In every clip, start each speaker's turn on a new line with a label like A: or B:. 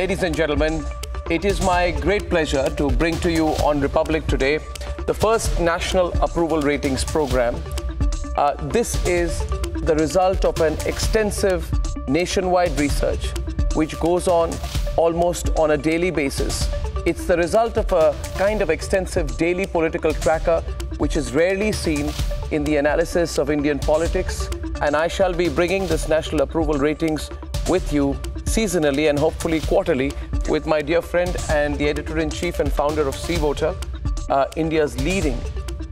A: Ladies and gentlemen, it is my great pleasure to bring to you on Republic Today the first national approval ratings program. This is the result of an extensive nationwide research which goes on almost on a daily basis. It's the result of a kind of extensive daily political tracker which is rarely seen in the analysis of Indian politics, and I shall be bringing this national approval ratings with you seasonally and hopefully quarterly with my dear friend and the editor-in-chief and founder of Sea Voter, India's leading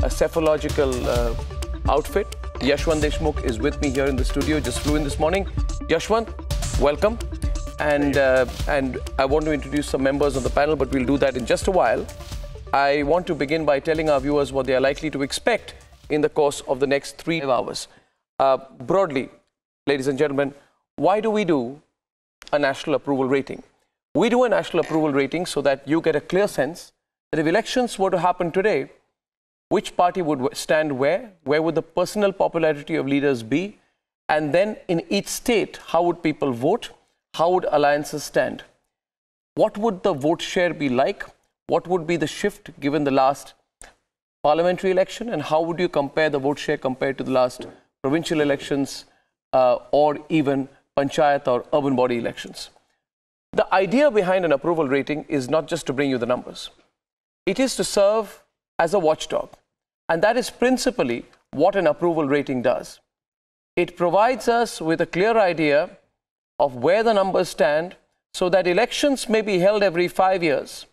A: cephalogical outfit. Yashwant Deshmukh is with me here in the studio, just flew in this morning. Yashwant, welcome. And I want to introduce some members of the panel, but we'll do that in just a while. I want to begin by telling our viewers what they are likely to expect in the course of the next 3 hours. Broadly, ladies and gentlemen, why do we do a national approval rating? We do a national approval rating so that you get a clear sense that if elections were to happen today, which party would stand where would the personal popularity of leaders be, and then in each state, how would people vote, how would alliances stand? What would the vote share be like? What would be the shift given the last parliamentary election, and how would you compare the vote share compared to the last provincial elections or even panchayat or urban body elections? The idea behind an approval rating is not just to bring you the numbers. It is to serve as a watchdog. And that is principally what an approval rating does. It provides us with a clear idea of where the numbers stand so that elections may be held every 5 years.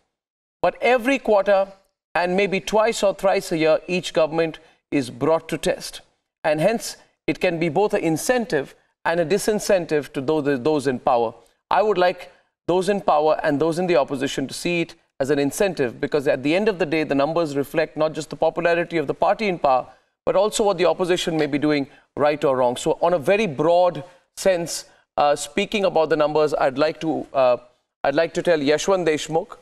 A: But every quarter and maybe twice or thrice a year, each government is brought to test. And hence, it can be both an incentive and a disincentive to those in power. I would like those in power and those in the opposition to see it as an incentive, because at the end of the day, the numbers reflect not just the popularity of the party in power, but also what the opposition may be doing right or wrong. So on a very broad sense, speaking about the numbers, I'd like to tell Yashwant Deshmukh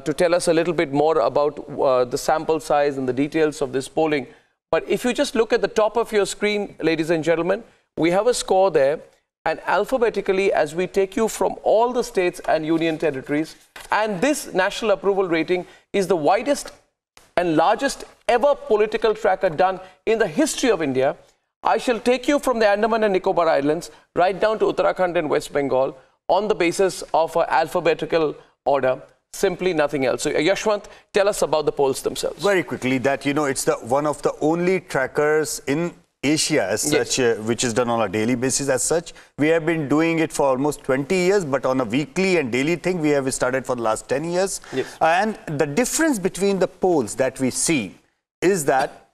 A: to tell us a little bit more about the sample size and the details of this polling. But if you just look at the top of your screen, ladies and gentlemen, we have a score there, and alphabetically, as we take you from all the states and union territories, and this national approval rating is the widest and largest ever political tracker done in the history of India. I shall take you from the Andaman and Nicobar Islands right down to Uttarakhand and West Bengal on the basis of an alphabetical order. Simply nothing else. So Yashwant, tell us about the polls themselves.
B: Very quickly, that it's one of the only trackers in Asia as such, which is done on a daily basis as such. We have been doing it for almost 20 years, but on a weekly and daily thing, we have started for the last 10 years.
A: Yes.
B: And the difference between the polls that we see is that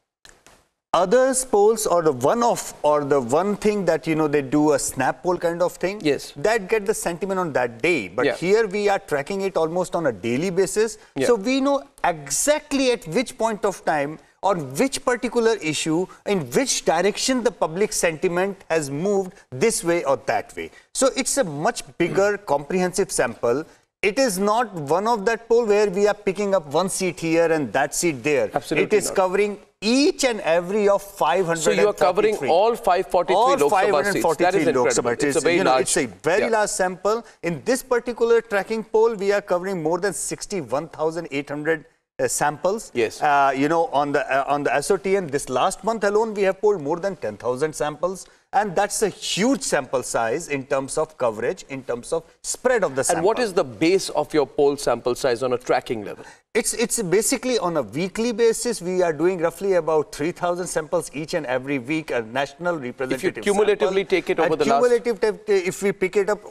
B: others polls or the one thing that they do a snap poll kind of thing,
A: yes,
B: that get the sentiment on that day, but here we are tracking it almost on a daily basis, so we know exactly at which point of time on which particular issue, in which direction the public sentiment has moved this way or that way. So it's a much bigger comprehensive sample. It is not one of that poll where we are picking up one seat here and that seat there.
A: Absolutely.
B: It is covering each and every of 543.
A: So you are covering all 543 Lok Sabha seats. That is incredible. It's a very large.
B: It's a very large sample. In this particular tracking poll, we are covering more than 61,800 samples.
A: Yes.
B: On the SOTN, this last month alone, we have polled more than 10,000 samples. And that's a huge sample size in terms of coverage, in terms of spread of the sample.
A: And what is the base of your poll sample size on a tracking level?
B: It's basically on a weekly basis. We are doing roughly about 3,000 samples each and every week, a national representative
A: If you cumulatively take it over the last...
B: If we pick it up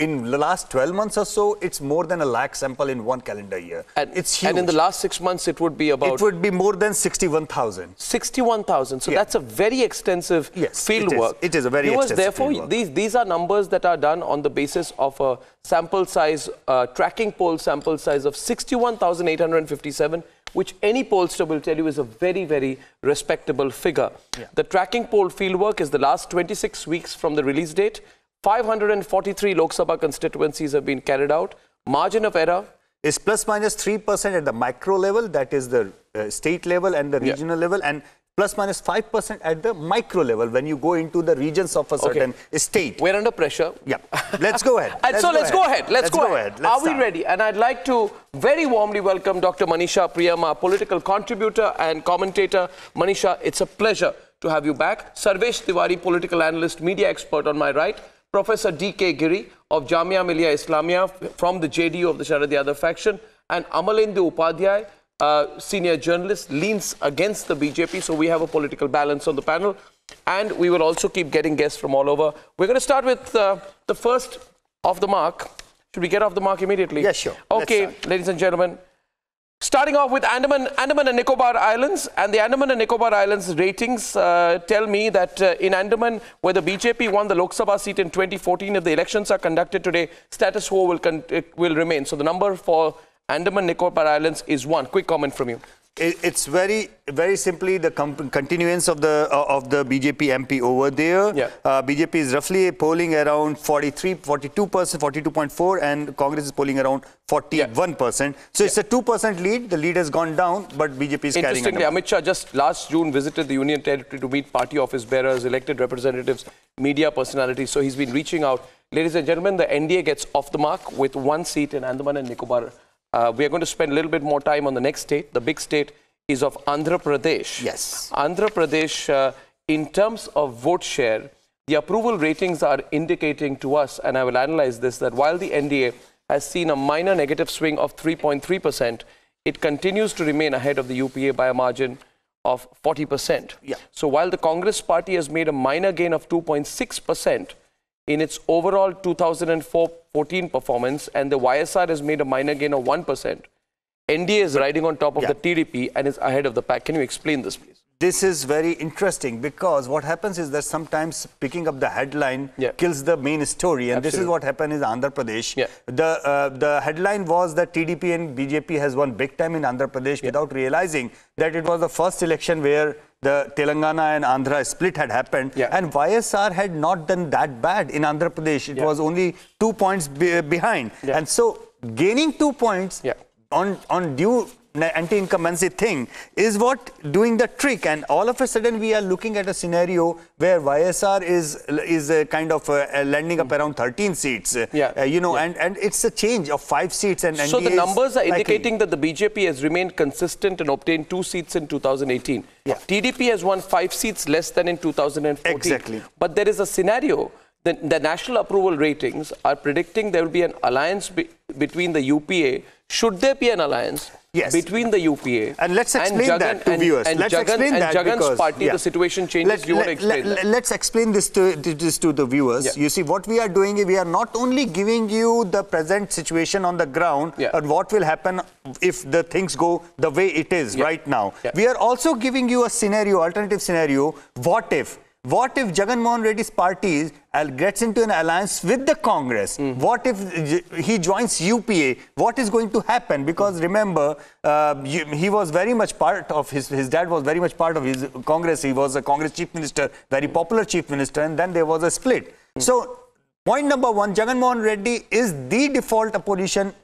B: in the last 12 months or so, it's more than 1 lakh sample in one calendar year.
A: And
B: it's huge.
A: And in the last 6 months, it would be about...
B: It would be more than 61,000.
A: 61,000. So that's a very extensive field work.
B: It is a very extensive
A: therefore,
B: field work.
A: These are numbers that are done on the basis of a sample size, tracking poll sample size of 61,857, which any pollster will tell you is a very, very respectable figure. The tracking poll fieldwork is the last 26 weeks from the release date. 543 Lok Sabha constituencies have been carried out. Margin of error
B: is plus minus 3% at the micro level, that is the state level and the regional level, and plus minus 5% at the micro level when you go into the regions of a certain state.
A: We're under pressure.
B: Yeah. Let's go ahead.
A: Let's go ahead. Are we ready? And I'd like to very warmly welcome Dr. Manisha Priyama, political contributor and commentator. Manisha, it's a pleasure to have you back. Sarvesh Tiwari, political analyst, media expert on my right. Professor D.K. Giri of Jamia Millia Islamia from the JDU of the Sharad Yadav faction. And Amalendu Upadhyay, senior journalist, leans against the BJP. So we have a political balance on the panel. And we will also keep getting guests from all over. We're going to start with the first off the mark. Should we get off the mark immediately?
B: Yes, sure.
A: Okay, ladies and gentlemen. Starting off with Andaman and Nicobar Islands, and the Andaman and Nicobar Islands ratings tell me that in Andaman, where the BJP won the Lok Sabha seat in 2014, if the elections are conducted today, status quo will remain. So the number for Andaman and Nicobar Islands is 1. Quick comment from you.
B: It's very simply the continuance of the BJP MP over there.
A: Yeah.
B: BJP is roughly polling around 42%, 42.4%, and Congress is polling around 41%. So it's a 2% lead. The lead has gone down, but BJP is carrying.
A: Interestingly, Amit Shah just last June visited the Union Territory to meet party office bearers, elected representatives, media personalities. So he's been reaching out. Ladies and gentlemen, the NDA gets off the mark with 1 seat in Andaman and Nicobar. We are going to spend a little bit more time on the next state. The big state is of Andhra Pradesh.
B: Yes.
A: Andhra Pradesh, in terms of vote share, the approval ratings are indicating to us, and I will analyze this, that while the NDA has seen a minor negative swing of 3.3%, it continues to remain ahead of the UPA by a margin of 40%.
B: Yeah.
A: So while the Congress party has made a minor gain of 2.6%, in its overall 2014 performance, and the YSR has made a minor gain of 1%. NDA is riding on top of the TDP and is ahead of the pack. Can you explain this, please?
B: This is very interesting because what happens is that sometimes picking up the headline kills the main story, and
A: Absolutely.
B: this is what happened in Andhra Pradesh.
A: Yeah.
B: The headline was that TDP and BJP has won big time in Andhra Pradesh without realizing that it was the first election where the Telangana and Andhra split had happened, and YSR had not done that bad in Andhra Pradesh. It was only 2 points behind, and so gaining 2 points on due anti-incumbency thing is what doing the trick, and all of a sudden we are looking at a scenario where YSR is kind of landing up around 13 seats, you know, and it's a change of 5 seats. And
A: so the numbers are indicating that the BJP has remained consistent and obtained 2 seats in 2018. TDP has won 5 seats less than in 2014.
B: Exactly.
A: But there is a scenario. The national approval ratings are predicting there will be an alliance between the UPA. Should there be an alliance between the UPA
B: and let's explain that to viewers.
A: Let's explain that Jagan's party, the situation changes. You want to explain that?
B: Let's explain this to the viewers. You see, what we are doing is we are not only giving you the present situation on the ground and what will happen if the things go the way it is right now. We are also giving you a scenario, alternative scenario. What if Jagan Mohan Reddy's party gets into an alliance with the Congress? What if he joins UPA? What is going to happen? Because remember, he was very much part of his dad was very much part of his Congress. He was a Congress chief minister, very popular chief minister, and then there was a split. So point number 1, Jagan Mohan Reddy is the default opposition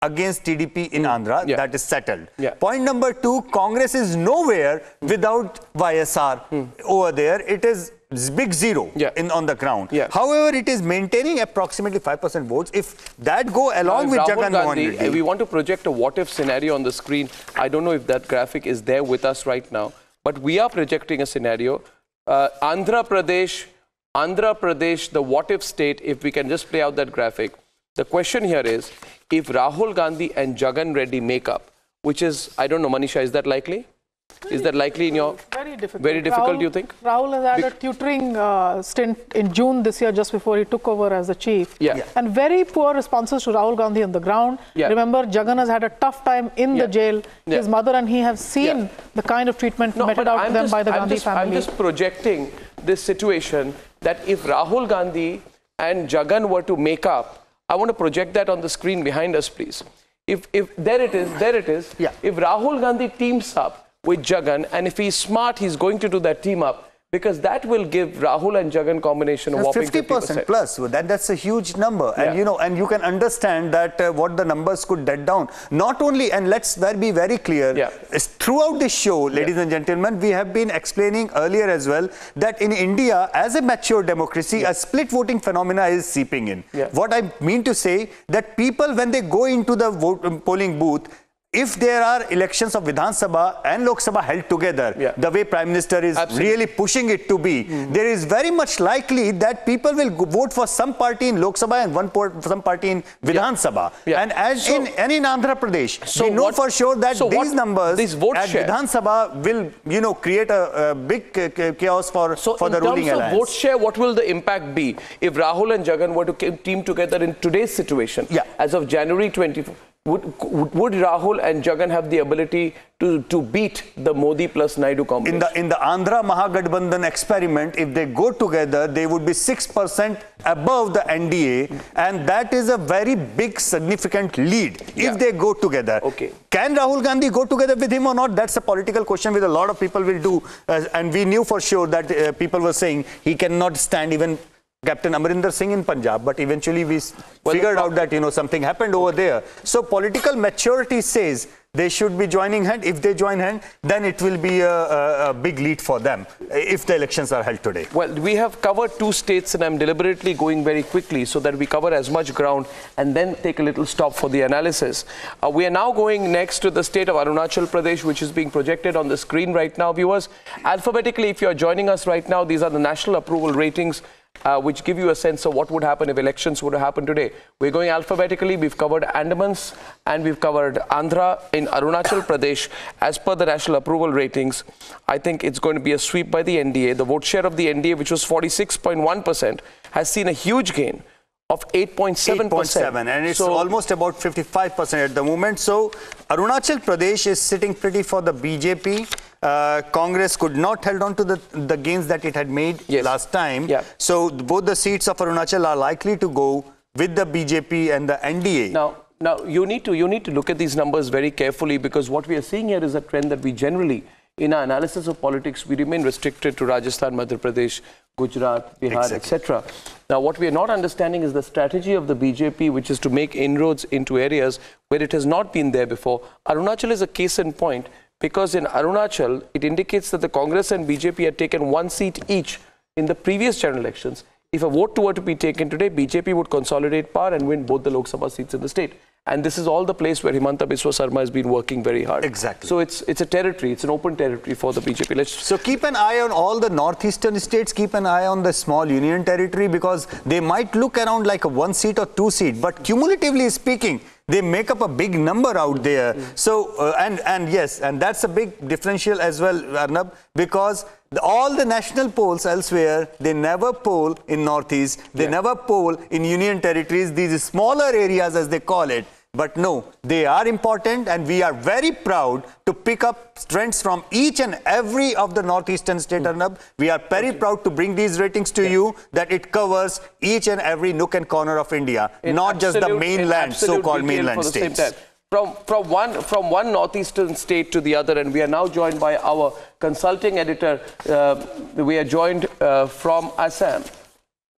B: against TDP in Andhra. That is settled. Point number 2, Congress is nowhere without YSR over there. It is big zero on the ground. However, it is maintaining approximately 5% votes. If that go along with Jagan Mohan Reddy,
A: we want to project a what-if scenario on the screen. I don't know if that graphic is there with us right now, but we are projecting a scenario. Andhra Pradesh, the what-if state, if we can just play out that graphic. The question here is, if Rahul Gandhi and Jagan Reddy make up, which is, I don't know, Manisha, is that likely? Is that likely in your...
C: Very difficult.
A: Very difficult, do you think?
C: Rahul has had a tutoring stint in June this year, just before he took over as the chief. And very poor responses to Rahul Gandhi on the ground. Remember, Jagan has had a tough time in the jail. His mother and he have seen the kind of treatment meted out to them by the Gandhi family.
A: I'm just projecting this situation that if Rahul Gandhi and Jagan were to make up, I want to project that on the screen behind us, please. If there it is. If Rahul Gandhi teams up with Jagan, and if he's smart, he's going to do that team up, because that will give Rahul and Jagan combination a whopping
B: 50% plus. That's a huge number. And you know, and you can understand that what the numbers could dead down. Not only, and let's be very clear, throughout this show, ladies and gentlemen, we have been explaining earlier as well that in India, as a mature democracy, a split voting phenomena is seeping in. What I mean to say, that people, when they go into the polling booth, if there are elections of Vidhan Sabha and Lok Sabha held together, the way Prime Minister is really pushing it to be, there is very much likely that people will vote for some party in Lok Sabha and some party in Vidhan Sabha. And as in Andhra Pradesh, we know for sure that these numbers at Vidhan Sabha will, create a big chaos for the ruling alliance.
A: In terms of vote share, what will the impact be if Rahul and Jagan were to team together in today's situation? As of January 24th. Would Rahul and Jagan have the ability to beat the Modi plus Naidu combination?
B: In the Andhra Mahagathbandhan experiment, if they go together, they would be 6% above the NDA, and that is a very big significant lead if they go together. Can Rahul Gandhi go together with him or not? That's a political question which a lot of people will do, and we knew for sure that people were saying he cannot stand even Captain Amarinder Singh in Punjab, but eventually we figured out that, something happened over there. So political maturity says they should be joining hand. If they join hand, then it will be a big lead for them if the elections are held today.
A: Well, we have covered 2 states, and I'm deliberately going very quickly so that we cover as much ground and then take a little stop for the analysis. We are now going next to the state of Arunachal Pradesh, which is being projected on the screen right now, viewers. Alphabetically, if you are joining us right now, these are the national approval ratings, which give you a sense of what would happen if elections were to happen today. We're going alphabetically. We've covered Andamans and we've covered Andhra. In Arunachal Pradesh, as per the national approval ratings, I think it's going to be a sweep by the NDA. The vote share of the NDA, which was 46.1%, has seen a huge gain of 8.7%.
B: 8.7, and it's almost about 55% at the moment. So Arunachal Pradesh is sitting pretty for the BJP. Congress could not hold on to the gains that it had made last time. So both the seats of Arunachal are likely to go with the BJP and the NDA.
A: Now you need to look at these numbers very carefully, because what we are seeing here is a trend that we generally, in our analysis of politics, we remain restricted to Rajasthan, Madhya Pradesh, Gujarat, Bihar, etc. Now, what we are not understanding is the strategy of the BJP, which is to make inroads into areas where it has not been there before. Arunachal is a case in point, because in Arunachal, it indicates that the Congress and BJP had taken 1 seat each in the previous general elections. If a vote were to be taken today, BJP would consolidate power and win both the Lok Sabha seats in the state. And this is all the place where Himanta Biswa Sarma has been working very hard.
B: Exactly.
A: So it's a territory, it's an open territory for the BJP.
B: So keep an eye on all the northeastern states, keep an eye on the small union territory, because they might look around like a 1 seat or 2 seat, but cumulatively speaking, they make up a big number out there. So, and yes, and that's a big differential as well, Arnab, because all the national polls elsewhere, they never poll in Northeast, they never poll in union territories, these smaller areas as they call it. But no, they are important, and we are very proud to pick up strengths from each and every of the northeastern state, Arnab. We are very proud to bring these ratings to you, that it covers each and every nook and corner of India, not just the mainland, so-called mainland states.
A: From one northeastern state to the other, and we are now joined by our consulting editor. We are joined from Assam.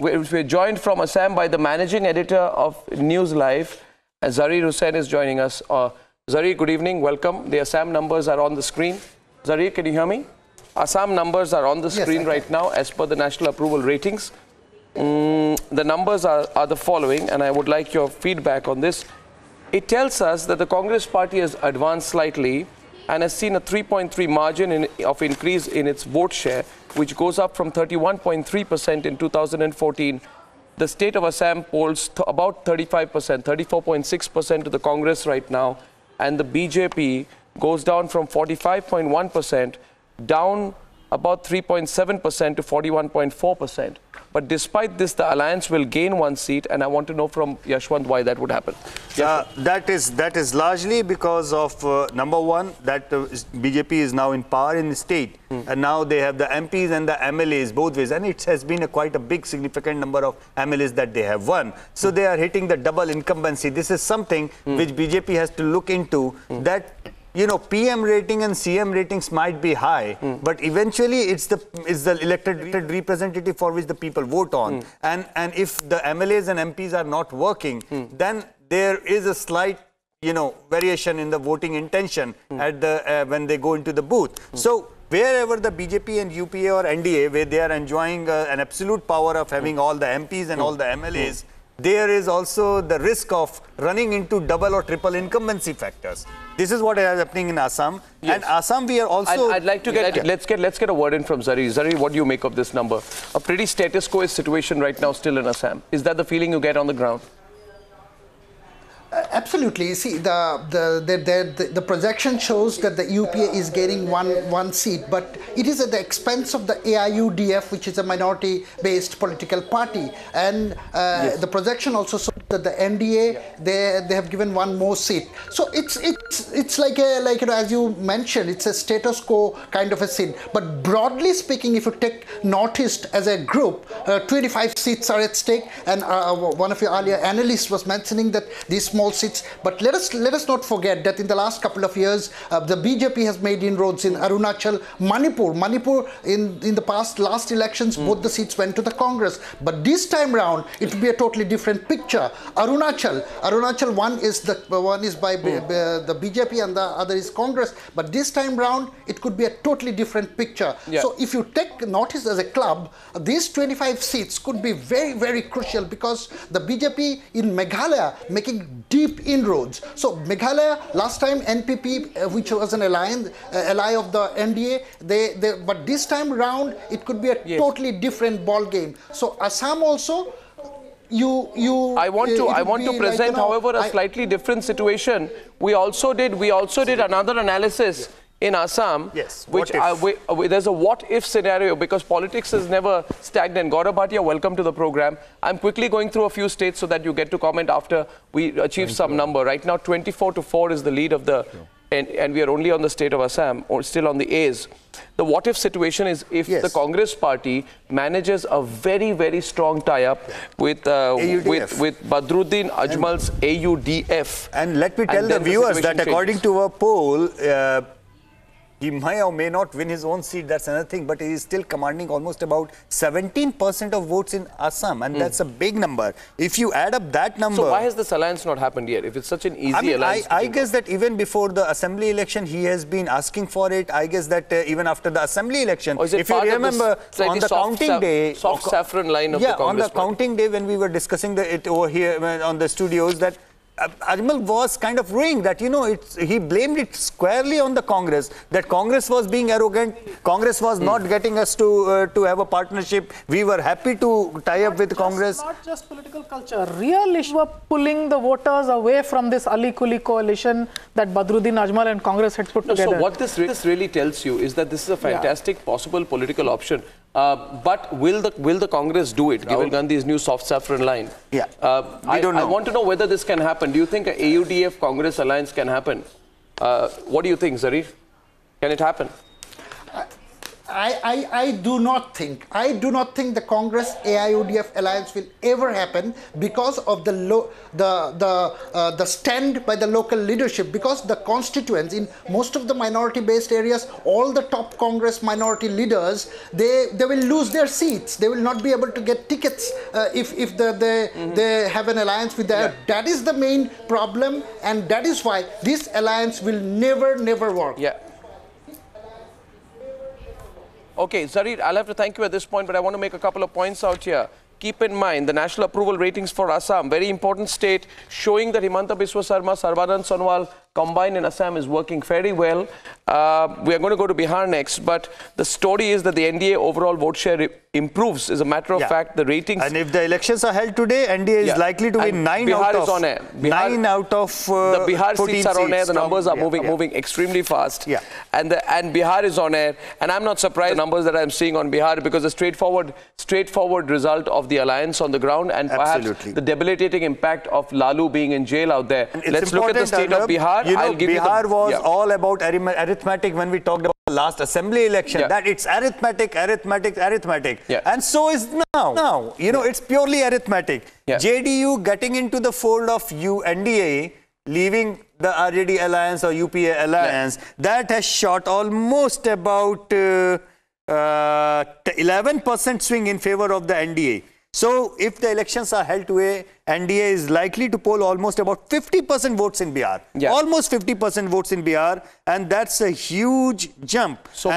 A: We're joined from Assam by the managing editor of News Live. Zarir Hussain is joining us. Zarir, good evening. Welcome. The Assam numbers are on the screen. Zarir, can you hear me? Assam numbers are on the screen right now as per the national approval ratings. The numbers are the following, and I would like your feedback on this. It tells us that the Congress party has advanced slightly and has seen a 3.3 margin of increase in its vote share, which goes up from 31.3% in 2014. The state of Assam polls about 35%, 34.6% to the Congress right now, and the BJP goes down from 45.1% down about 3.7% to 41.4%. But despite this, the alliance will gain 1 seat, and I want to know from Yashwant why that would happen.
B: That is largely because of, number one, that BJP is now in power in the state, and now they have the MPs and the MLAs both ways, and it has been quite a big significant number of MLAs that they have won. So they are hitting the double incumbency. This is something which BJP has to look into, that you know, PM rating and CM ratings might be high, but eventually it's the elected representative for which the people vote on. And if the MLAs and MPs are not working, then there is a slight, you know, variation in the voting intention at the when they go into the booth. So wherever the BJP and UPA or NDA, where they are enjoying an absolute power of having all the MPs and all the MLAs, there is also the risk of running into double or triple incumbency factors. This is what is happening in Assam. Yes. And Assam, we are also...
A: I'd like to get... Let's get a word in from Zari. Zari, what do you make of this number? A pretty status quo situation right now still in Assam. Is that the feeling you get on the ground?
D: Absolutely. See, the projection shows that the UPA is gaining one seat, but it is at the expense of the AIUDF, which is a minority-based political party. And the projection also shows that the NDA, they have given one more seat. So it's like you know, as you mentioned, it's a status quo kind of a seat. But broadly speaking, if you take Northeast as a group, 25 seats are at stake. And one of your earlier analysts was mentioning that these small seats, but let us not forget that in the last couple of years the BJP has made inroads in Arunachal, Manipur in the last elections, both the seats went to the Congress, but this time round it will be a totally different picture. Arunachal one is by the BJP and the other is Congress, but this time round it could be a totally different picture. So if you take Northeast as a club, these 25 seats could be very, very crucial, because the BJP in Meghalaya making deep inroads. So Meghalaya, last time NPP, which was an ally of the NDA, but this time round it could be a totally different ball game. So Assam also, I want
A: to present, like, you know, however, a slightly different situation. We also did another analysis in Assam, which there's a what-if scenario, because politics is never stagnant. Gaurav Bhatia, welcome to the program. I'm quickly going through a few states so that you get to comment after we achieve some number. Right now, 24-4 is the lead of the, and we are only on the state of Assam, or still on the A's. The what-if situation is if the Congress party manages a very, very strong tie-up with Badruddin Ajmal's AUDF.
B: And let me tell the viewers that according to a poll, he may or may not win his own seat, that's another thing, but he is still commanding almost about 17% of votes in Assam, and that's a big number. If you add up that number...
A: So why has this alliance not happened yet, if it's such an easy alliance?
B: I guess that even before the assembly election, he has been asking for it. I guess that even after the assembly election, if you remember, on the counting day...
A: Soft saffron line of the Congress
B: on the counting day when we were discussing it over here on the studios, that Ajmal was kind of ruining that, you know, he blamed it squarely on the Congress, that Congress was being arrogant, Congress was not getting us to have a partnership, we were happy to tie up with Congress.
C: Not just political culture, real issue of pulling the voters away from this Ali Kuli coalition that Badruddin Ajmal and Congress had put together.
A: So what this really tells you is that this is a fantastic possible political option. But will the Congress do it, given Gandhi's new soft saffron line?
B: We don't know.
A: I want to know whether this can happen. Do you think an AUDF Congress alliance can happen? What do you think, Zarif? Can it happen?
D: I do not think the Congress AIUDF alliance will ever happen, because of the stand by the local leadership, because the constituents in most of the minority based areas, all the top Congress minority leaders, they will lose their seats. They will not be able to get tickets if they have an alliance with that. That is the main problem, and that is why this alliance will never work.
A: Okay, Zarir, I'll have to thank you at this point, but I want to make a couple of points out here. Keep in mind the national approval ratings for Assam, very important state, showing that Himanta Biswa Sarma, Sarbanand Sonowal combined in Assam is working very well. We are going to go to Bihar next, but the story is that the NDA overall vote share improves. As a matter of fact, the ratings...
B: And if the elections are held today, NDA is likely to win 9 out of...
A: Bihar,
B: 9 out of
A: the Bihar 14 seats are on air. The numbers are moving extremely fast. And Bihar is on air. And I'm not surprised the numbers that I'm seeing on Bihar, because the straightforward result of the alliance on the ground, and perhaps the debilitating impact of Lalu being in jail out there. Let's look at the state of Bihar.
B: You know, Bihar was all about arithmetic when we talked about the last assembly election, that it's arithmetic. And so is now. You know, it's purely arithmetic. JDU getting into the fold of NDA leaving the RJD alliance or UPA alliance, that has shot almost about 11% swing in favor of the NDA. So if the elections are held today, NDA is likely to poll almost about 50% votes in Bihar. Almost 50% votes in Bihar, and that's a huge jump.
A: So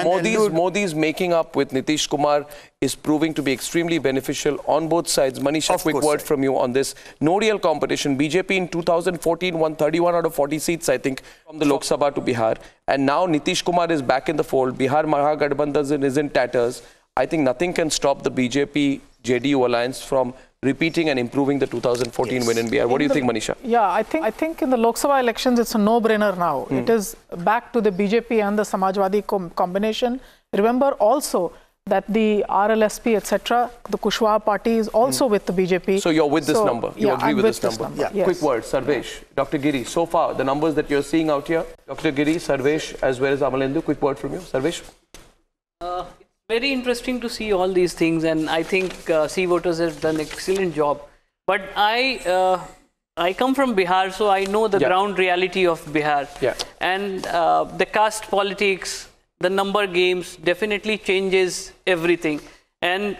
A: Modi's making up with Nitish Kumar is proving to be extremely beneficial on both sides. Manisha, quick word from you on this. No real competition. BJP in 2014 won 31 out of 40 seats, I think, from the Lok Sabha to Bihar. And now Nitish Kumar is back in the fold. Bihar Mahagathbandhan is in tatters. I think nothing can stop the BJP-JDU alliance from repeating and improving the 2014 win in Bihar. What do you think, Manisha?
C: Yeah, I think in the Lok Sabha elections, it's a no-brainer now. It is back to the BJP and the Samajwadi combination. Remember also that the RLSP, etc., the Kushwaha party is also with the BJP.
A: So you're with this number? You agree with this number?
C: Yeah. Yes.
A: Quick word, Sarvesh. Dr. Giri, so far, the numbers that you're seeing out here, Dr. Giri, Sarvesh, as well as Amalendu, quick word from you. Sarvesh?
E: Very interesting to see all these things, and I think C voters have done an excellent job. But I come from Bihar, so I know the ground reality of Bihar. And the caste politics, the number games definitely changes everything. And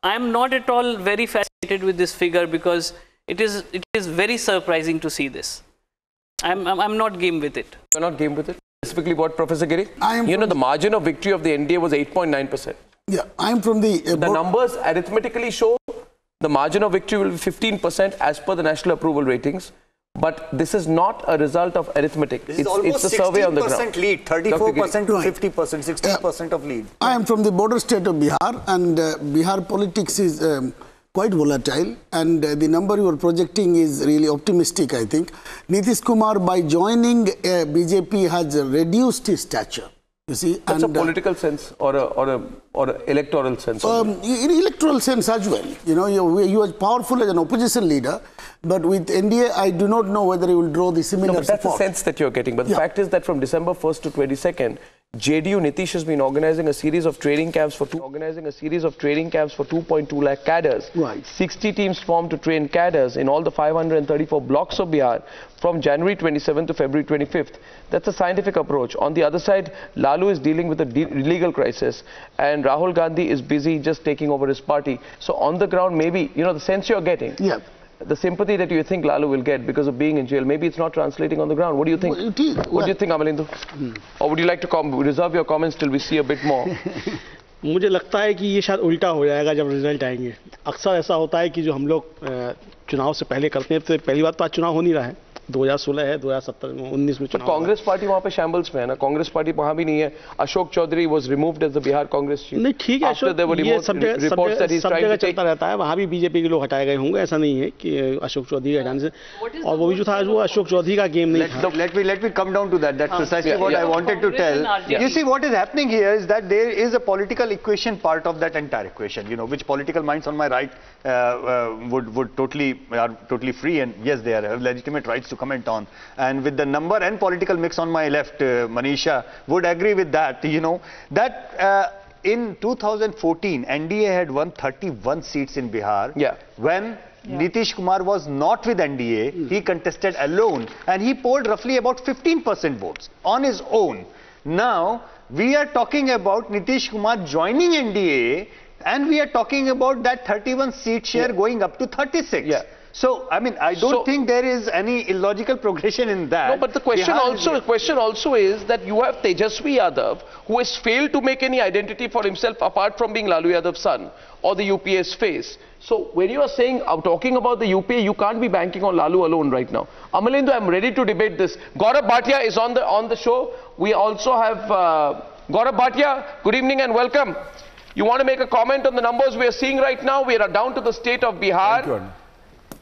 E: I'm not at all very fascinated with this figure because it is very surprising to see this. I'm not game with it.
A: You're not game with it? Specifically what, Professor Giri? The margin of victory of the NDA was 8.9%.
F: Yeah, I'm from the...
A: the numbers arithmetically show the margin of victory will be 15% as per the national approval ratings. But this is not a result of arithmetic. It's a survey on the ground.
B: Lead, 34% to 50%, 16% of lead.
F: I am from the border state of Bihar, and Bihar politics is quite volatile, and the number you are projecting is really optimistic, I think. Nitish Kumar, by joining BJP, has reduced his stature. You see,
A: that's a political sense or a electoral sense.
F: In electoral sense as well. You know, you are powerful as an opposition leader, but with NDA, I do not know whether he will draw the similar
A: support. That's the sense that you're getting. But the fact is that from December 1st to 22nd, JDU Nitish has been organizing a series of training camps for 2.2 lakh cadres.
F: Right.
A: 60 teams formed to train cadres in all the 534 blocks of Bihar from January 27th to February 25th. That's a scientific approach. On the other side, Lalu is dealing with a legal crisis, and Rahul Gandhi is busy just taking over his party. So on the ground, maybe, the sense you're getting.
F: Yeah.
A: The sympathy that you think Lalu will get because of being in jail, maybe it's not translating on the ground. What do you think?
F: Well, it is.
A: What do you think, Amalendu? Or would you like to reserve your comments till we see a bit more?
G: मुझे लगता है कि ये शायद उल्टा हो जाएगा जब रिजल्ट आएंगे। अक्सर ऐसा होता है कि जो हम लोग चुनाव से पहले करते हैं, तो पहली बात तो आज चुनाव हो नहीं रहा है, 2016 है, 2017 में 19 में चुनाव।
A: कांग्रेस पार्टी वहाँ पे शैम्बल्स में है ना, कांग्रेस पार्टी वहाँ भी नहीं है। Ashok Chaudhary was removed as the Bihar Congress chief.
G: नहीं ठीक है, ये सब जगह चलता रहता है, वहाँ भी बीजेपी के लोग हटाए गए होंगे, ऐसा नहीं है कि अशोक चौधरी हटाने से। और वो भी जो था वो अशोक चौधरी का गेम नहीं था।
B: Let me come down to that. That's precisely what I wanted to tell. You see, what is happening here is that there is a political equation part of that entire equation. Which political minds on my right are totally free, and yes, they have legitimate rights to comment on. And with the number and political mix on my left, Manisha would agree with that. That in 2014, NDA had won 31 seats in Bihar. When Nitish Kumar was not with NDA, he contested alone, and he polled roughly about 15% votes on his own. Now, we are talking about Nitish Kumar joining NDA, and we are talking about that 31 seat share going up to 36. So, I mean, I don't think there is any illogical progression in that.
A: No, but the question also is that you have Tejasvi Yadav, who has failed to make any identity for himself apart from being Lalu Yadav's son or the UPA's face. So, when you are saying, talking about the UPA, you can't be banking on Lalu alone right now. Amalendu, I'm ready to debate this. Gaurav Bhatia is on the show. We also have Gaurav Bhatia. Good evening and welcome. You want to make a comment on the numbers we are seeing right now? We are down to the state of Bihar.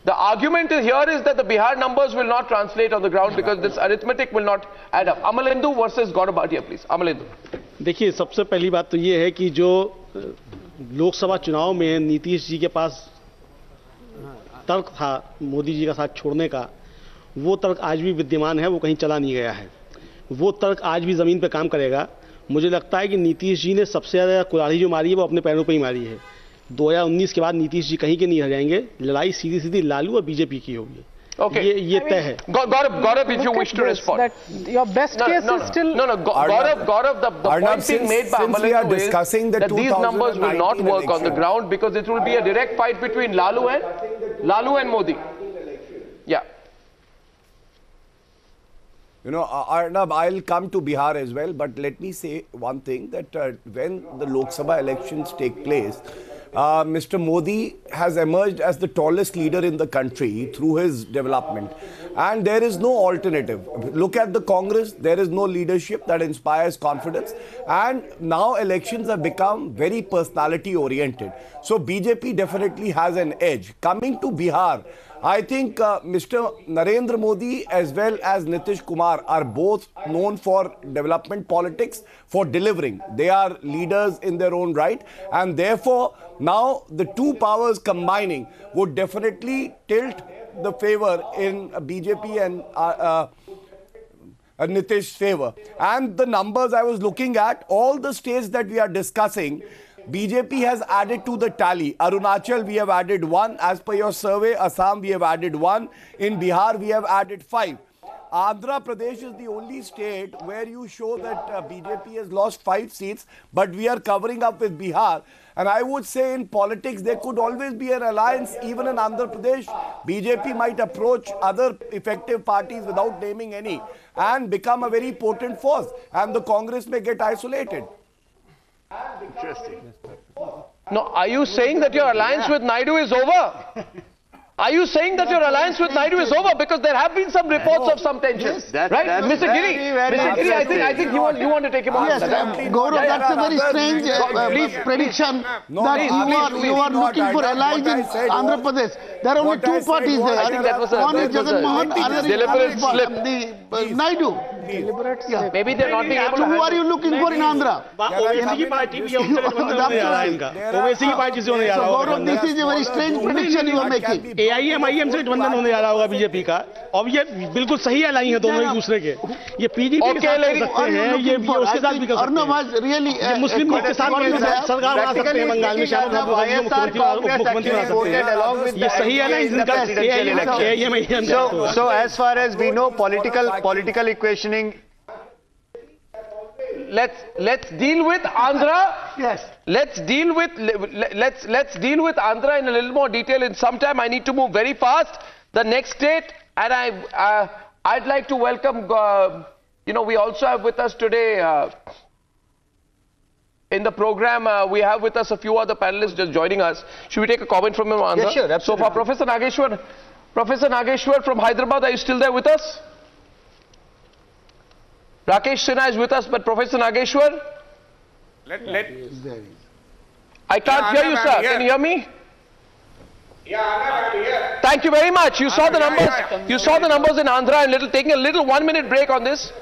A: The argument here is that the Bihar numbers will not translate on the ground because this arithmetic will not add up. Amalendu versus Gaurav Bhatia, please. Amalendu.
G: देखिए, सबसे पहली बात तो ये है कि जो लोकसभा चुनाव में नीतीश जी के पास तर्क था मोदी जी का साथ छोड़ने का, वो तर्क आज भी विद्यमान है, वो कहीं चला नहीं गया है। वो तर्क आज भी ज़मीन पे काम करेगा। मुझे लगता है कि नीतीश जी ने सबसे ज़्यादा कुल्हाड़ी जो मारी है वो अपने पैरों पे ही मारी है। 2019 के बाद नीतीश जी कहीं के नहीं रह जाएंगे। लड़ाई सीधी सीधी लालू और बीजेपी की होगी। ये तय है।
A: Gaurav, if you wish to respond.
C: That your best case is still...
A: Gaurav, the point being made by Amalendu is that these numbers will not work on the ground because it will be a direct fight between Lalu and Modi. Yeah.
H: You know, Arnab, I'll come to Bihar as well, but let me say one thing, that when the Lok Sabha elections take place, Mr. Modi has emerged as the tallest leader in the country through his development. And there is no alternative. Look at the Congress, there is no leadership that inspires confidence. And now elections have become very personality oriented. So BJP definitely has an edge. Coming to Bihar, I think Mr. Narendra Modi as well as Nitish Kumar are both known for development politics, for delivering. They are leaders in their own right, and therefore now the two powers combining would definitely tilt the favor in BJP and Nitish's favor. And the numbers I was looking at, all the states that we are discussing, BJP has added to the tally. Arunachal, we have added 1. As per your survey, Assam, we have added 1. In Bihar, we have added 5. Andhra Pradesh is the only state where you show that BJP has lost 5 seats, but we are covering up with Bihar. And I would say in politics, there could always be an alliance. Even in Andhra Pradesh, BJP might approach other effective parties without naming any and become a very potent force. And the Congress may get isolated.
A: Interesting. No, are you saying that your alliance with Naidu is over? Are you saying that your alliance with Naidu is over? Because there have been some reports of some tensions, right? Mr. Giri, I think you want to take him on.
F: Yes, Gaurav, that's a very strange prediction that you are looking for allies in Andhra Pradesh. There are only two parties there.
A: I think that was
F: one is Jagan Mohan, other is
A: deliberate slip.
F: Naidu.
A: Maybe they're not being able to.
F: So who are you looking for in Andhra? So Gaurav, this is a very strange prediction you are making.
G: AIM-IM से गठबंधन होने जा रहा होगा BJP का, और ये बिल्कुल सही अलाइन है दोनों एक दूसरे के। ये पीडीपी के साथ कर सकते हैं, ये उसके साथ भी कर सकते हैं। ये मुस्लिम लीग के साथ सरकार बना सकते हैं बंगाल में, शायद मुख्यमंत्री बना सकते हैं। ये सही अलाइन इनका AIM-IM।
B: So as far as we know, political equationing.
A: Let's deal with Andhra.
F: Yes.
A: Let's deal with Andhra in a little more detail in some time. I need to move very fast. The next state, and I'd like to welcome. We also have with us today in the program. We have with us a few other panelists just joining us. Should we take a comment from him, Andhra?
B: Yes, sure. Absolutely.
A: So far, Professor Nageshwar from Hyderabad, are you still there with us? Rakesh Sinha is with us, but Professor Nageshwar? I can't hear you, sir. Can you hear me?
I: Yeah, I'm here.
A: Thank you very much. You saw the numbers. You saw the numbers in Andhra, and taking a little 1-minute break on this.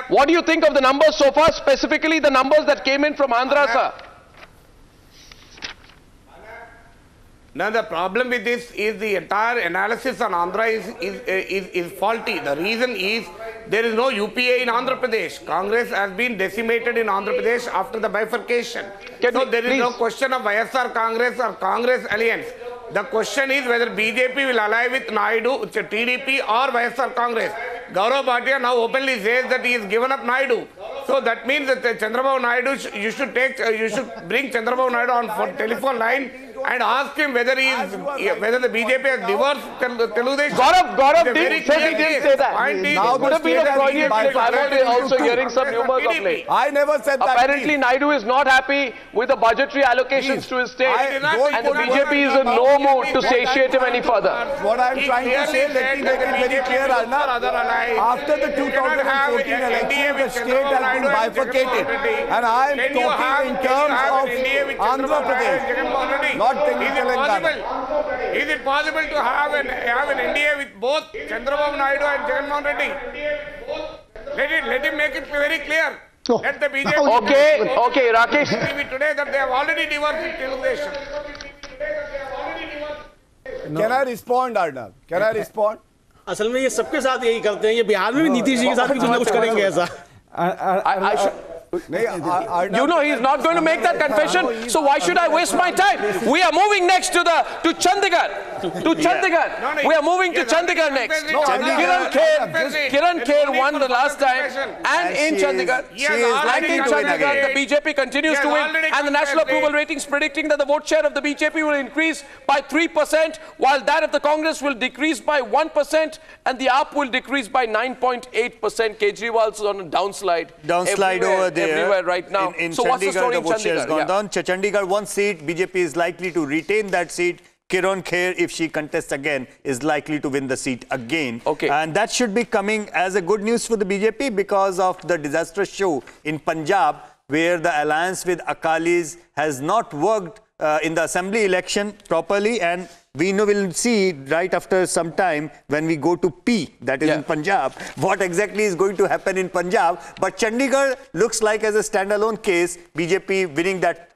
A: What do you think of the numbers so far, specifically the numbers that came in from Andhra, sir?
I: Now the problem with this is the entire analysis on Andhra is faulty. The reason is there is no UPA in Andhra Pradesh. Congress has been decimated in Andhra Pradesh after the bifurcation. So there is no question of YSR Congress or Congress alliance. The question is whether BJP will ally with Naidu, TDP or YSR Congress. Gaurav Bhatia now openly says that he has given up Naidu. So that means that Chandrababu Naidu, you should bring Chandrababu Naidu on for telephone line and ask him whether the BJP has divorced Telugu Desam.
A: Gaurav didn't say that. Now could have been a Freudian slip. I'm also hearing some rumors of late.
H: I never said that.
A: Apparently, Naidu is not happy with the budgetary allocations to his state, and the BJP is in no mood to satiate him any further.
H: What I'm trying to say, let me make it very clear, Arnab. After the 2014 election, the state has been bifurcated, and I am talking in terms of Andhra Pradesh, not Telangana.
I: Is it possible to have an NDA with both Chandrababu Naidu and Jagan Mohan Reddy? Let him make it very clear. Let the BJP.
A: Okay, Rakesh.
I: Today that they have already divorced Telugu Desam.
H: Can I respond, Arnab? Can I respond?
G: असल में ये सबके साथ यही करते हैं, ये बिहार में भी नीतीश जी के साथ भी कुछ ना कुछ करेंगे ऐसा।
A: You know he's not going to make that confession, so why should I waste my time? We are moving next to Chandigarh. To Chandigarh. We are moving to Chandigarh next. Kiran Kher won the last time, and in Chandigarh, the BJP continues to win, and the national approval ratings predicting that the vote share of the BJP will increase by 3%, while that of the Congress will decrease by 1%, and the AAP will decrease by 9.8%. Kejriwal's on a downslide.
B: Over there.
A: Everywhere right now.
B: In
A: so
B: Chandigarh,
A: what's the story in
B: vote share has
A: Chandigarh?
B: gone down. Chandigarh, one seat, BJP is likely to retain that seat. Kiran Kher, if she contests again, is likely to win the seat again.
A: Okay.
B: And that should be coming as a good news for the BJP because of the disastrous show in Punjab, where the alliance with Akalis has not worked in the assembly election properly, and we will see right after some time when we go to P, that is in Punjab, what exactly is going to happen in Punjab. But Chandigarh looks like as a standalone case, BJP winning that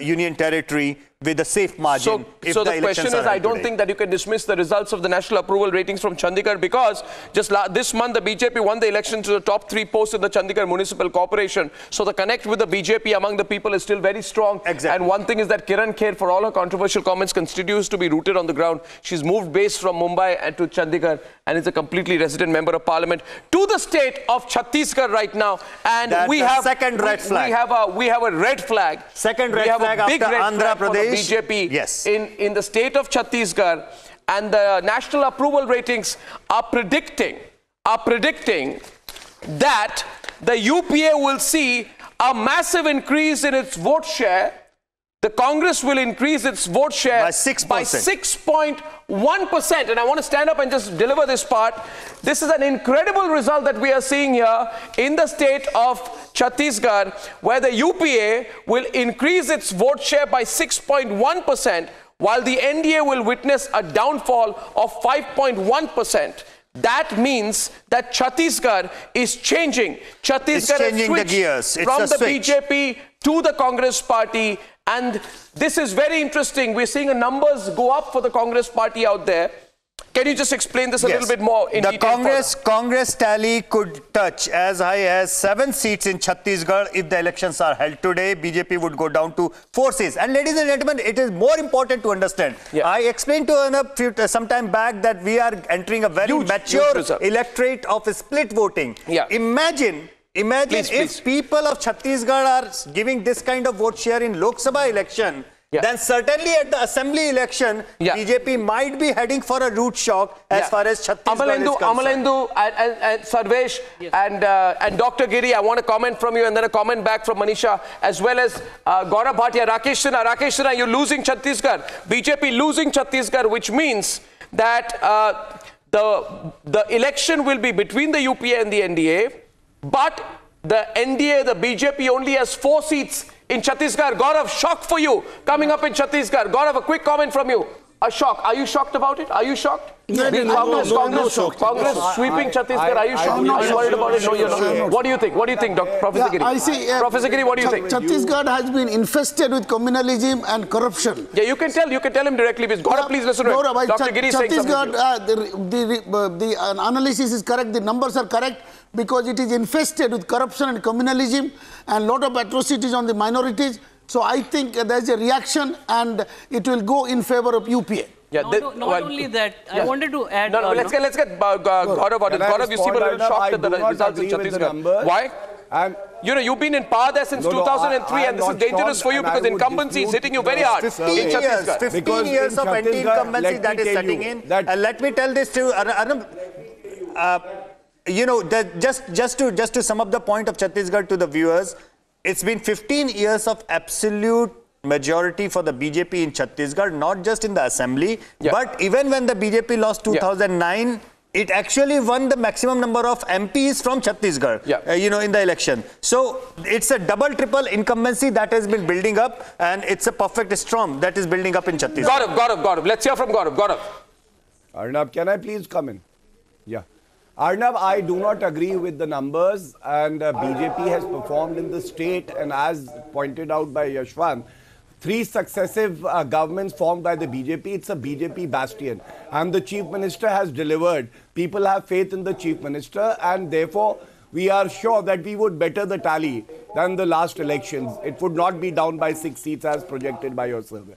B: union territory with a safe margin.
A: So the question is, I don't think that you can dismiss the results of the national approval ratings from Chandigarh, because just this month the BJP won the election to the top 3 posts in the Chandigarh Municipal Corporation. So the connect with the BJP among the people is still very strong.
B: Exactly.
A: And one thing is that Kiran Kher, for all her controversial comments, continues to be rooted on the ground. She's moved base from Mumbai and to Chandigarh, and is a completely resident member of parliament to the state of Chhattisgarh right now. And we have
B: second red flag.
A: We have a red flag.
B: Second red flag after Andhra Pradesh.
A: BJP
B: yes.
A: in the state of Chhattisgarh, and the national approval ratings are predicting that the UPA will see a massive increase in its vote share. The Congress will increase its vote share
B: by 6%.
A: By 6.1%. And I want to stand up and just deliver this part. This is an incredible result that we are seeing here in the state of Chhattisgarh, where the UPA will increase its vote share by 6.1%, while the NDA will witness a downfall of 5.1%. That means that Chhattisgarh is changing. Chhattisgarh
B: is changing the gears.
A: From the BJP to the Congress party. And this is very interesting. We're seeing the numbers go up for the Congress party out there. Can you just explain this a little bit more in detail?
B: The Congress tally could touch as high as 7 seats in Chhattisgarh. If the elections are held today, BJP would go down to 4 seats. And ladies and gentlemen, it is more important to understand. I explained to Arnab some time back that we are entering a very mature electorate of split voting. Imagine if people of Chhattisgarh are giving this kind of vote share in Lok Sabha election, then certainly at the assembly election, BJP might be heading for a root shock as far as Chhattisgarh is concerned.
A: Amalendu and Sarvesh and Dr. Giri, I want a comment from you and then a comment back from Manisha, as well as Gaurav Bhatia. Rakesh Sinha, you're losing Chhattisgarh. BJP losing Chhattisgarh, which means that the election will be between the UPA and the NDA. But the NDA, the BJP only has 4 seats in Chhattisgarh. Gaurav, shock for you coming up in Chhattisgarh. Gaurav, a quick comment from you. A shock. Are you shocked about it? Are you shocked? Congress sweeping Chhattisgarh. Are you shocked? Are you worried about it? No, you're not. What do you think? What do you think, Professor Giri?
F: I see.
A: Professor Giri, what do you think?
F: Chhattisgarh has been infested with communalism and corruption.
A: Yeah, you can tell him directly. Gaurav, please listen to him. Dr. Giri is saying something.
F: The analysis is correct. The numbers are correct, because it is infested with corruption and communalism and lot of atrocities on the minorities. So I think there's a reaction, and it will go in favor of UPA.
E: Yeah, not only that, I wanted to add...
A: Let's get Gaurav. Gaurav, you seem a little shocked at the results in Chhattisgarh. Why? You've been in power there since 2003, and this is dangerous for you because incumbency is hitting you very hard.
B: 15 years of anti-incumbency that is setting in. Let me tell this to Arnab. Just to sum up the point of Chhattisgarh to the viewers, it's been 15 years of absolute majority for the BJP in Chhattisgarh, not just in the assembly, but even when the BJP lost 2009, it actually won the maximum number of MPs from Chhattisgarh, in the election. So it's a double, triple incumbency that has been building up, and it's a perfect storm that is building up in Chhattisgarh.
A: Gaurav. Let's hear from Gaurav.
H: Arnab, can I please come in? Yeah. Arnab, I do not agree with the numbers, and BJP has performed in the state, and as pointed out by Yashwant, 3 successive governments formed by the BJP. It's a BJP bastion, and the Chief Minister has delivered. People have faith in the Chief Minister, and therefore we are sure that we would better the tally than the last elections. It would not be down by 6 seats as projected by your survey.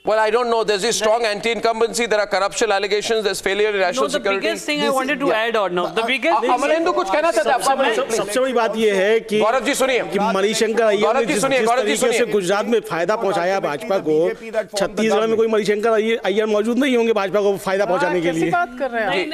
A: Well, I don't know. There's a strong anti-incumbency. There are corruption allegations. There's failure in national security.
E: The biggest thing I wanted to add, Arnab, the biggest thing...
A: Amarendu कुछ कहना चाहते हैं?
G: सबसे बड़ी बात ये है कि
A: गौरव जी सुनिए
G: कि मणिशंकर अय्यर ने जिस तरीके से गुजरात में फायदा पहुंचाया भाजपा को, छत्तीसगढ़ में कोई मणिशंकर अय्यर मौजूद नहीं होंगे भाजपा को फायदा पहुंचाने के लिए।
C: बात कर रहे हैं?
E: नहीं,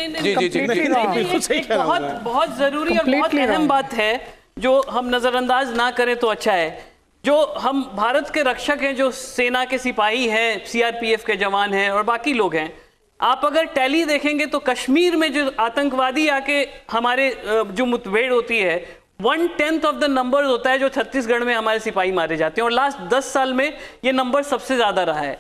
E: बहुत जरूरी और बहुत अहम बात है जो हम नजरअंदाज ना करें तो अच्छा है। जो हम भारत के रक्षक हैं, जो सेना के सिपाही हैं, सीआरपीएफ के जवान हैं और बाकी लोग हैं, आप अगर टैली देखेंगे तो कश्मीर में जो आतंकवादी आके हमारे जो मुठभेड़ होती है 1/10 ऑफ द नंबर होता है जो छत्तीसगढ़ में हमारे सिपाही मारे जाते हैं और लास्ट 10 साल में ये नंबर सबसे ज्यादा रहा है।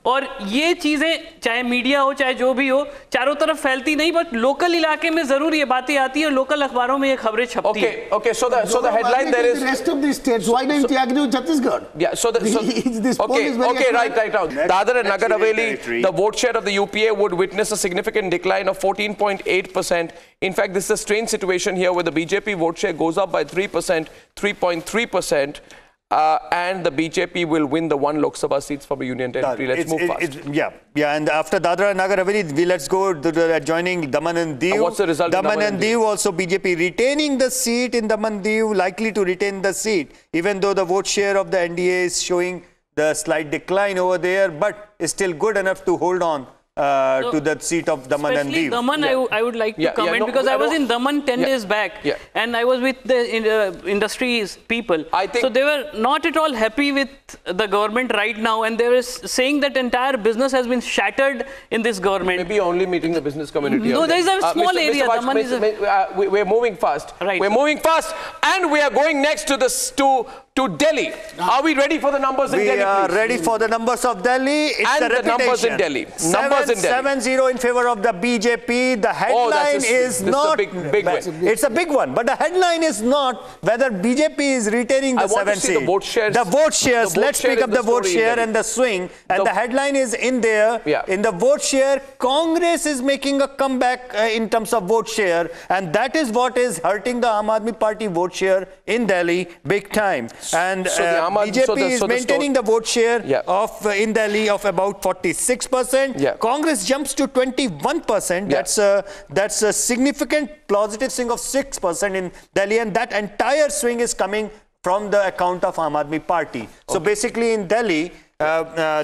E: और ये चीजें चाहे मीडिया हो चाहे जो भी हो चारों तरफ फैलती नहीं, बट लोकल इलाके में जरूर ये बातें आती है और लोकल अखबारों में ये खबरें छपती है।
A: Okay, so the headline there is
F: the rest of the states. Why don't you agree with Chhattisgarh?
A: Yeah, this poll is very right now. Dadar and Nagar Haveli, the vote share of the UPA would witness a significant decline of 14.8%. In fact, this is a strange situation here where the BJP vote share goes up by 3%, 3.3%. And the BJP will win the 1 Lok Sabha seats for the Union Territory. Let's move fast.
B: And after Dadra and Nagar Haveli, let's go to the adjoining Daman and Diu.
A: What's the result?
B: Daman and Diu also BJP retaining the seat in Daman and Diu, likely to retain the seat, even though the vote share of the NDA is showing the slight decline over there, but is still good enough to hold on to the seat of Daman and Diu.
E: Daman, I would like to comment because I was in Daman 10 days back and I was with the industries people. So they were not at all happy with the government right now, and they were saying that entire business has been shattered in this government.
A: Maybe only meeting the business community.
E: No, there is a small area. Daman is
A: we're moving fast. Right. We're moving fast, and we are going next to this to Delhi. Are we ready for the numbers in Delhi?
B: We are ready for the numbers of Delhi. It's
A: and the numbers in Delhi.
B: 7-0 in favor of the BJP. The headline is not...
A: This is a big win.
B: It's a big one. But the headline is not whether BJP is retaining the 7 seats.
A: The vote shares.
B: The vote shares. Let's pick up the vote share and the swing. And the headline is in there. In the vote share, Congress is making a comeback in terms of vote share. And that is what is hurting the Aam Aadmi Party vote share in Delhi big time. And BJP is maintaining the vote share of in Delhi of about 46%. Congress jumps to 21%. That's a significant positive swing of 6% in Delhi, and that entire swing is coming from the account of Aam Aadmi Party. So basically in Delhi,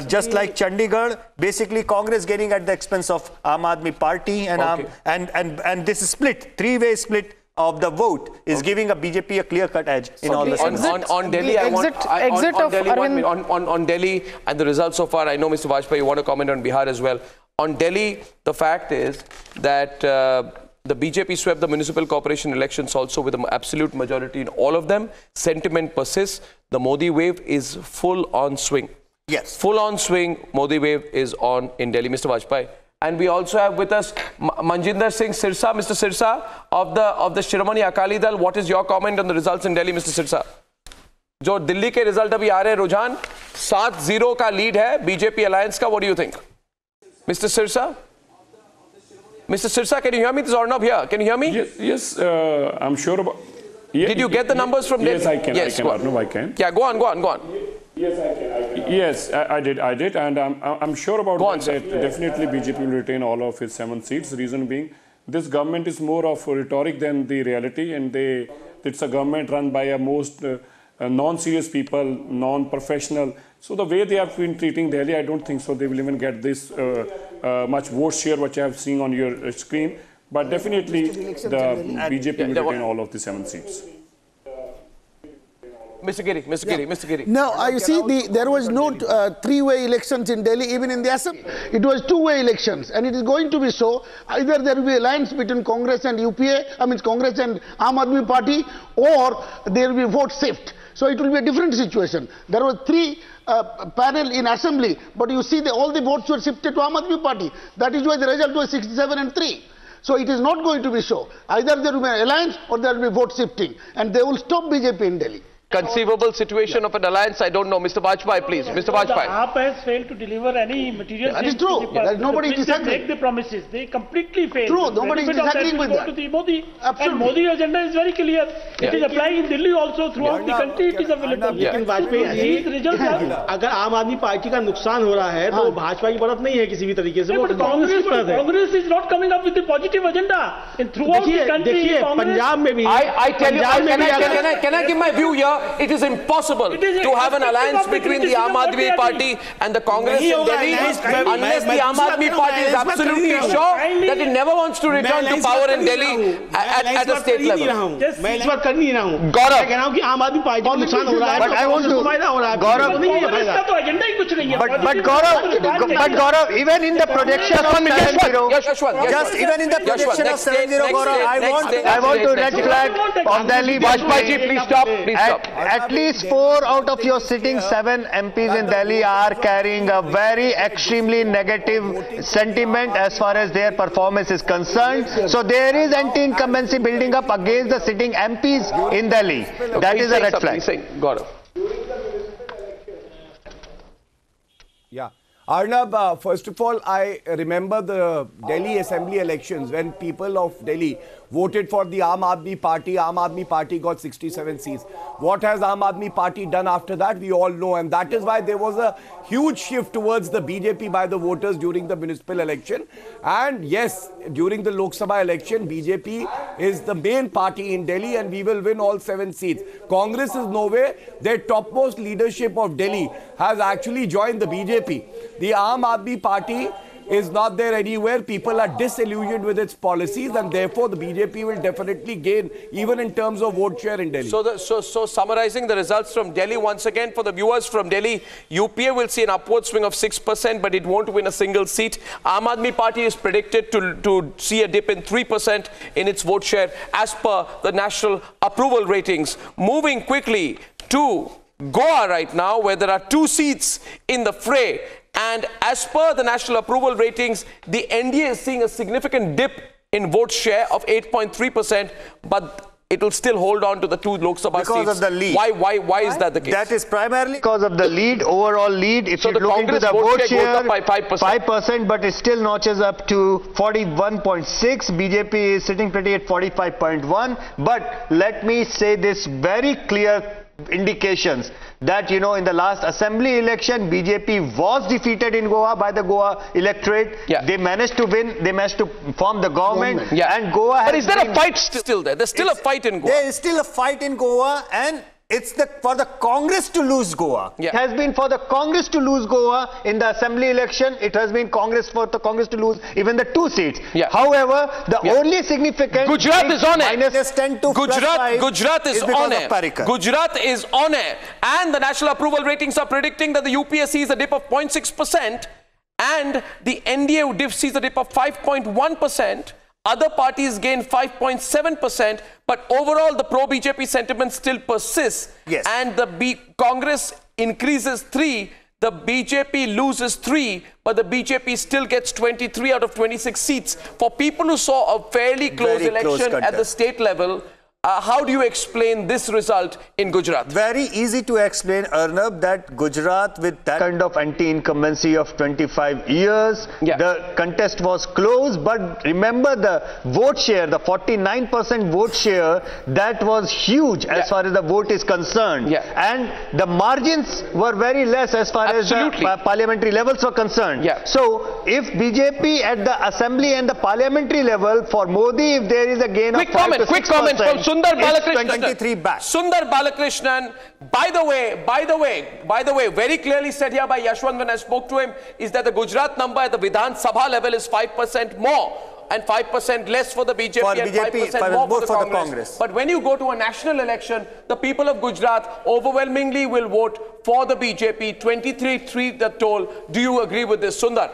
B: just like Chandigarh, basically Congress getting at the expense of Aam Aadmi Party, and this is split, three-way split of the vote is giving a BJP a clear-cut edge in all the states.
A: On Delhi, on Delhi and the results so far, I know Mr. Vajpayee, you want to comment on Bihar as well. On Delhi, the fact is that the BJP swept the municipal corporation elections also with an absolute majority in all of them. Sentiment persists. The Modi wave is full on swing.
B: Yes.
A: Full on swing, Modi wave is on in Delhi. Mr. Vajpayee. And we also have with us Manjinder Singh Sirsa. Mr. Sirsa of the Shiromani Akali Dal. What is your comment on the results in Delhi, Mr. Sirsa? जो दिल्ली के result अभी आ रहे हैं रुझान 7-0 का lead है BJP alliance का. What do you think? Mr. Sirsa? Mr. Sirsa, can you hear me? This is Arnab here. Can you hear me?
J: Yes, I'm sure about...
A: Did you get the numbers from Delhi?
J: Yes, I can. Yes, Arnab, I can.
A: Yeah, go on.
J: Yes, I can. Yes, I did, and I'm sure about that. Definitely BJP will retain all of its 7 seats. Reason being, this government is more of a rhetoric than the reality, and it's a government run by a most non-serious people, non-professional. So the way they have been treating Delhi, I don't think so they will even get this much vote share which I have seen on your screen. But definitely the BJP will retain all of the 7 seats.
A: Mr. Giri.
F: No, you see, there was no three-way elections in Delhi, even in the Assembly. It was two-way elections, and it is going to be so. Either there will be alliance between Congress and Congress and Aam Aadmi Party, or there will be vote shift. So it will be a different situation. There were 3 panel in Assembly, but you see all the votes were shifted to Aam Aadmi Party. That is why the result was 67-3. So it is not going to be so. Either there will be an alliance or there will be vote shifting, and they will stop BJP in Delhi.
A: conceivable situation of an alliance? I don't know. Mr. Vajpayee, please. Mr. Vajpayee.
K: The AAP has failed to deliver any material.
F: That is true. Nobody is disagreeing.
K: They make the promises. They completely fail.
F: True. Nobody is disagreeing with that.
K: To the Modi.
F: Absolutely.
K: And Modi agenda is very clear. It is applying in Delhi also. Throughout the country it is available.
G: लेकिन वाजपेयी जी अगर आम आदमी party का नुकसान हो रहा है तो भाजपा की बढ़त नहीं है किसी भी तरीके से.
K: Congress is not coming up with the positive agenda. And throughout the country,
G: देखिए पंजाब में भी.
A: I tell you, can I give my view here? It is impossible to have an alliance between the Aam Aadmi Party and the Congress in Delhi unless the Aam Aadmi Party is absolutely sure that it never wants to return to power in Delhi at a state level.
G: मैं इस बार कर नहीं रहा हूँ.
A: Gaurav,
G: कह रहा हूँ कि आम आदमी पार्टी को नुकसान हो रहा है.
B: But I want to. But Gaurav, even in the projection of 7-0, just even in the projection of 7-0, Gaurav, I want to red flag of Delhi.
A: Vajpayee, please stop.
B: At least 4 out of your sitting 7 MPs in Delhi are carrying a very extremely negative sentiment as far as their performance is concerned. So there is anti-incumbency building up against the sitting MPs in Delhi. That is a red flag.
A: Gaurav.
H: Yeah. Arnab, first of all, I remember the Delhi Assembly elections when people of Delhi voted for the Aam Aadmi Party. Aam Aadmi Party got 67 seats. What has Aam Aadmi Party done after that? We all know. And that is why there was a huge shift towards the BJP by the voters during the municipal election. And yes, during the Lok Sabha election, BJP is the main party in Delhi and we will win all 7 seats. Congress is nowhere. Their topmost leadership of Delhi has actually joined the BJP. The Aam Aadmi Party is not there anywhere. People are disillusioned with its policies and therefore the BJP will definitely gain even in terms of vote share in Delhi.
A: So summarizing the results from Delhi once again for the viewers from Delhi, UPA will see an upward swing of 6% but it won't win a single seat. Aam Aadmi Party is predicted to see a dip in 3% in its vote share as per the national approval ratings. Moving quickly to Goa right now where there are 2 seats in the fray. And as per the national approval ratings, the NDA is seeing a significant dip in vote share of 8.3%, but it will still hold on to the 2 Lok Sabha seats.
B: Because of the lead.
A: Why is that the case?
B: That is primarily because of the lead, overall lead. If you look into the vote share, goes up by 5%, but it still notches up to 41.6. BJP is sitting pretty at 45.1. But let me say this very clear indications that, you know, in the last assembly election, BJP was defeated in Goa by the Goa electorate. Yeah. They managed to win. They managed to form the government. Yeah. And Goa.
A: But is there a fight still there? There's still a fight in Goa.
B: There is still a fight in Goa, and it's for the Congress to lose Goa. Yeah. It has been for the Congress to lose Goa in the assembly election. It has been for the Congress to lose even the 2 seats. Yeah. However, the only significant
A: Gujarat is on air.
B: -10 to
A: Gujarat is on air. Gujarat is on air. And the national approval ratings are predicting that the UPA sees a dip of 0.6% and the NDA dip sees a dip of 5.1%. Other parties gain 5.7%, but overall the pro-BJP sentiment still persists. Yes. And the Congress increases 3, the BJP loses 3, but the BJP still gets 23 out of 26 seats. For people who saw a fairly close election at the state level, how do you explain this result in Gujarat?
B: Very easy to explain, Arnab, that Gujarat with that kind of anti-incumbency of 25 years, the contest was close, but remember the vote share, the 49% vote share, that was huge as far as the vote is concerned. And the margins were very less as far as the parliamentary levels were concerned. So if BJP at the assembly and the parliamentary level, for Modi, if there is a gain of 5 to 6%,
A: quick comment from Sundar Balakrishnan.
B: 23 back.
A: Sundar Balakrishnan, by the way, very clearly said here by Yashwant when I spoke to him, is that the Gujarat number at the Vidhan Sabha level is 5% more and 5% less for the BJP and 5% more for the Congress. But when you go to a national election, the people of Gujarat overwhelmingly will vote for the BJP, 23-3 the toll. Do you agree with this, Sundar?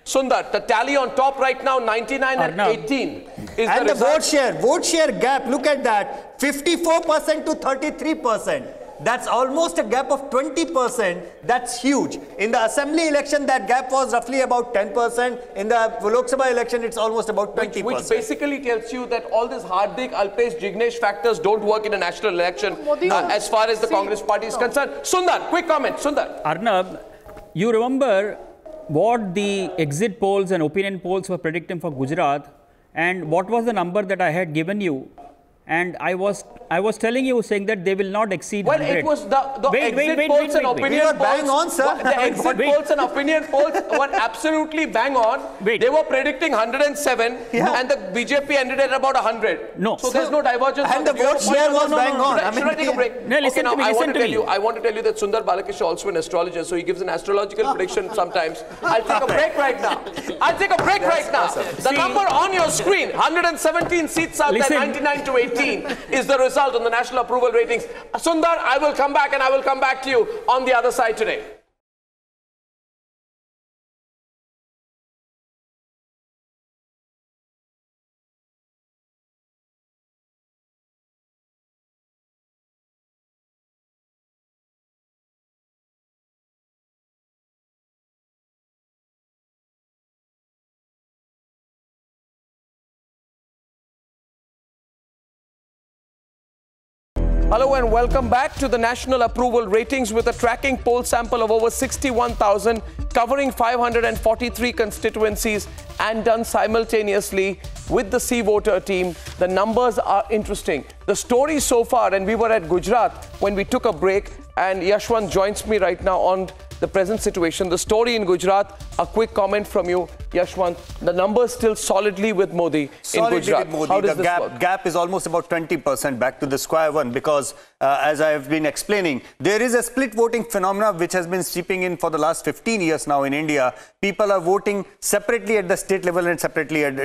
A: Sundar, the tally on top right now, 99 and 18.
B: And the vote share gap, look at that, 54% to 33%. That's almost a gap of 20%. That's huge. In the assembly election, that gap was roughly about 10%. In the Lok Sabha election, it's almost about 20%.
A: Which basically tells you that all this Hardik, Alpesh, Jignesh factors don't work in a national election as far as the Congress party is concerned. Sundar, quick comment. Sundar.
L: Arnab, you remember what the exit polls and opinion polls were predicting for Gujarat, and what was the number that I had given you? And I was telling you, saying that they will not exceed 100.
A: Well, it was the exit polls and opinion polls.
B: Bang on, sir.
A: The exit polls and opinion polls were absolutely bang on. They were predicting 107, and the BJP ended at about 100.
L: No.
A: So there's no divergence.
B: And the vote share was bang on.
A: Should I take a break?
L: No, listen to me.
A: I want to tell you that Sundar Balakrishna is also an astrologer, so he gives an astrological prediction sometimes. I'll take a break right now. The number on your screen, 117 seats out there, 99 to 18. Is the result on the national approval ratings. Sundar, I will come back and I will come back to you on the other side today. Hello and welcome back to the national approval ratings with a tracking poll sample of over 61,000 covering 543 constituencies and done simultaneously with the C voter team. The numbers are interesting. The story so far, and we were at Gujarat when we took a break, and Yashwant joins me right now on the present situation. The story in Gujarat, a quick comment from you, Yashwant. The numbers still solidly with Modi in Gujarat.
B: With Modi.
A: How does
B: the gap is almost about 20% back to the square one, because as I have been explaining, there is a split voting phenomena which has been seeping in for the last 15 years now in India. People are voting separately at the state level and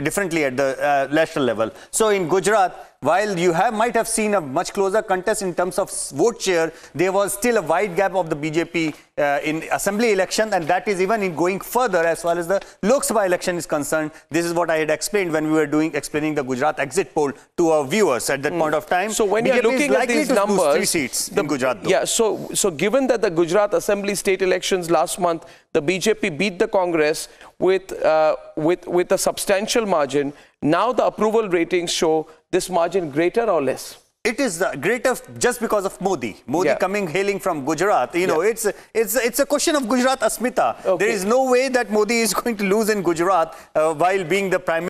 B: differently at the national level. So in Gujarat, while you might have seen a much closer contest in terms of vote share, there was still a wide gap of the BJP in assembly election, and that is even in going further as far as the Lok Sabha election is concerned. This is what I had explained when we were explaining the Gujarat exit poll to our viewers at that point of time.
A: So when you're looking at these numbers,
B: 3 seats in Gujarat.
A: Yeah, so given that the Gujarat Assembly state elections last month, the BJP beat the Congress with a substantial margin. Now the approval ratings show this margin greater or less?
B: It is greater just because of Modi. Hailing from Gujarat. You know, it's a question of Gujarat Asmita. Okay. There is no way that Modi is going to lose in Gujarat while being the prime